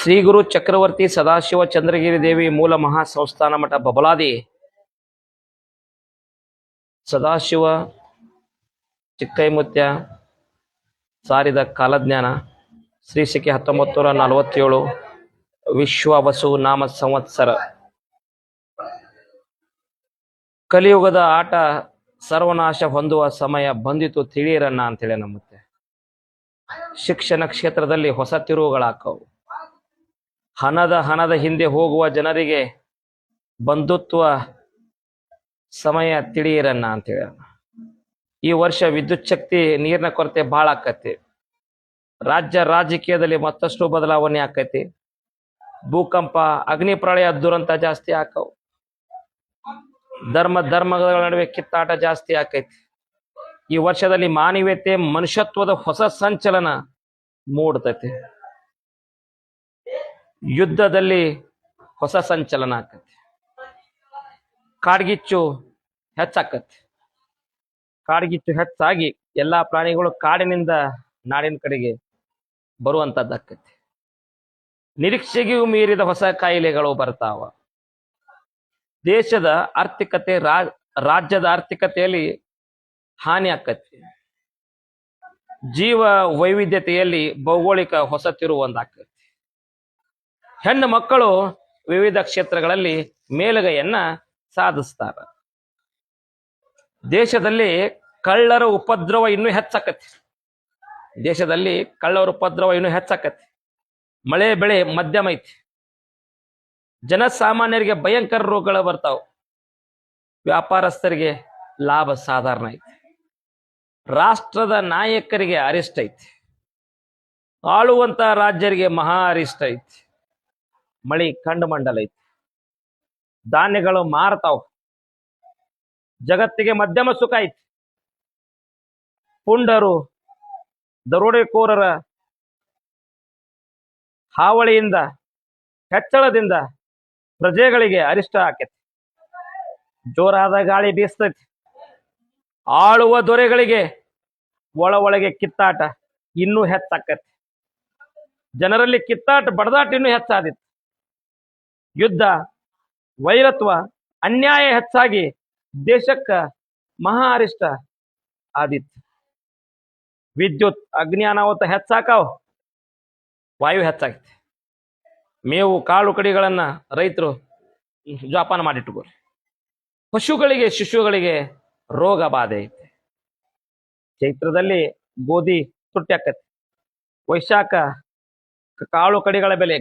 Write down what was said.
ಶ್ರೀ ಗುರು ಚಕ್ರವರ್ತಿ ಸದಾಶಿವ ಚಂದ್ರಗಿರಿ ದೇವಿ ಮೂಲ ಮಹಾಸಂಸ್ಥಾನ ಮಠ ಬಬಲಾದಿ ಸದಾಶಿವ ಚಿಕ್ಕೈಮುತ್ಯ ಸಾರಿದ ಕಾಲಜ್ಞಾನ ಶ್ರೀ ಶಕೆ 1947 ವಿಶ್ವ ವಸು ನಾಮ ಸಂವತ್ಸರ. ಕಲಿಯುಗದ ಆಟ ಸರ್ವನಾಶ ಹೊಂದುವ ಸಮಯ ಬಂದಿತು ತಿಳಿಯಿರನ್ನ ಅಂತೇಳಿ ನಮ್ಮತ್ತೆ. ಶಿಕ್ಷಣ ಕ್ಷೇತ್ರದಲ್ಲಿ ಹೊಸ ತಿರುವುಗಳಾಕವು. ಹಣದ ಹಿಂದೆ ಹೋಗುವ ಜನರಿಗೆ ಬಂಧುತ್ವ ಸಮಯ ತಿಳಿಯಿರನ್ನ ಅಂತೇಳಿ. ಈ ವರ್ಷ ವಿದ್ಯುತ್ ಶಕ್ತಿ ನೀರಿನ ಕೊರತೆ ಭಾಳ ಆಕತಿ. ರಾಜಕೀಯದಲ್ಲಿ ಮತ್ತಷ್ಟು ಬದಲಾವಣೆ ಆಕೈತಿ. ಭೂಕಂಪ, ಅಗ್ನಿ ಪ್ರಳಯ ದುರಂತ ಜಾಸ್ತಿ ಆಕವು. ಧರ್ಮಗಳ ನಡುವೆ ಕಿತ್ತಾಟ ಜಾಸ್ತಿ ಆಕೈತಿ. ಈ ವರ್ಷದಲ್ಲಿ ಮಾನವೀಯತೆ ಮನುಷ್ಯತ್ವದ ಹೊಸ ಸಂಚಲನ ಮೂಡ್ತೈತಿ. ಯುದ್ಧದಲ್ಲಿ ಹೊಸ ಸಂಚಲನ ಆಕತಿ. ಕಾಡ್ಗಿಚ್ಚು ಹೆಚ್ಚಾಕತಿ. ಕಾಡ್ಗಿಚ್ಚು ಹೆಚ್ಚಾಗಿ ಎಲ್ಲಾ ಪ್ರಾಣಿಗಳು ಕಾಡಿನಿಂದ ನಾಡಿನ ಕಡೆಗೆ ಬರುವಂತದ್ದಾಕತಿ. ನಿರೀಕ್ಷೆಗೂ ಮೀರಿದ ಹೊಸ ಕಾಯಿಲೆಗಳು ಬರ್ತಾವ. ದೇಶದ ಆರ್ಥಿಕತೆ, ರಾಜ್ಯದ ಆರ್ಥಿಕತೆಯಲ್ಲಿ ಹಾನಿ ಆಕತಿ. ಜೀವ ವೈವಿಧ್ಯತೆಯಲ್ಲಿ ಭೌಗೋಳಿಕ ಹೊಸ ತಿರುವು ಒಂದಾಕತಿ. ಹೆಣ್ಣು ಮಕ್ಕಳು ವಿವಿಧ ಕ್ಷೇತ್ರಗಳಲ್ಲಿ ಮೇಲುಗೈಯನ್ನ ಸಾಧಿಸ್ತಾರ. ದೇಶದಲ್ಲಿ ಕಳ್ಳರ ಉಪದ್ರವ ಇನ್ನೂ ಹೆಚ್ಚಾಕತಿ. ಮಳೆ ಬೆಳೆ ಮಧ್ಯಮ ಐತಿ. ಜನಸಾಮಾನ್ಯರಿಗೆ ಭಯಂಕರ ರೋಗಗಳು ಬರ್ತಾವ. ವ್ಯಾಪಾರಸ್ಥರಿಗೆ ಲಾಭ ಸಾಧಾರಣ ಐತಿ. ರಾಷ್ಟ್ರದ ನಾಯಕರಿಗೆ ಅರಿಷ್ಟ ಐತಿ. ಆಳುವಂತ ರಾಜ್ಯರಿಗೆ ಮಹಾ ಅರಿಷ್ಟ ಐತಿ. ಮಳಿ ಕಂಡು ಮಂಡಲ ಐತಿ. ಧಾನ್ಯಗಳು ಮಾರ್ತಾವ. ಜಗತ್ತಿಗೆ ಮಧ್ಯಮ ಸುಖ ಐತಿ. ಪುಂಡರು, ದರೋಡೆಕೋರರ ಹಾವಳಿಯಿಂದ, ಹೆಚ್ಚಳದಿಂದ ಪ್ರಜೆಗಳಿಗೆ ಅರಿಷ್ಟ ಆಕೈತಿ. ಜೋರಾದ ಗಾಳಿ ಬೀಸ್ತೈತಿ. ಆಳುವ ದೊರೆಗಳಿಗೆ ಒಳಗೆ ಕಿತ್ತಾಟ ಇನ್ನೂ ಹೆಚ್ಚಾಕತಿ. ಜನರಲ್ಲಿ ಕಿತ್ತಾಟ, ಬಡದಾಟ ಇನ್ನೂ ಹೆಚ್ಚಾದಿತ್ತು. ಯುದ್ಧ, ವೈರತ್ವ, ಅನ್ಯಾಯ ಹೆಚ್ಚಾಗಿ ದೇಶಕ್ಕ ಮಹಾ ಅರಿಷ್ಟ ಆದಿತ್ತು. ವಿದ್ಯುತ್, ಅಗ್ನಿ ಅನಾಹುತ ಹೆಚ್ಚಾಕಾವ್. ವಾಯು ಹೆಚ್ಚಾಗೈತಿ. ಮೇವು, ಕಾಳು ಕಡಿಗಳನ್ನ ರೈತರು ಜೋಪಾನ ಮಾಡಿಟ್ಟುಕೋರಿ. ಪಶುಗಳಿಗೆ, ಶಿಶುಗಳಿಗೆ ರೋಗ ಬಾಧೆ ಐತಿ. ಚೈತ್ರದಲ್ಲಿ ಗೋಧಿ ತುಟ್ಟಿ ಆಕತಿ. ವೈಶಾಖ ಕಾಳು ಕಡಿಗಳ ಬೆಲೆ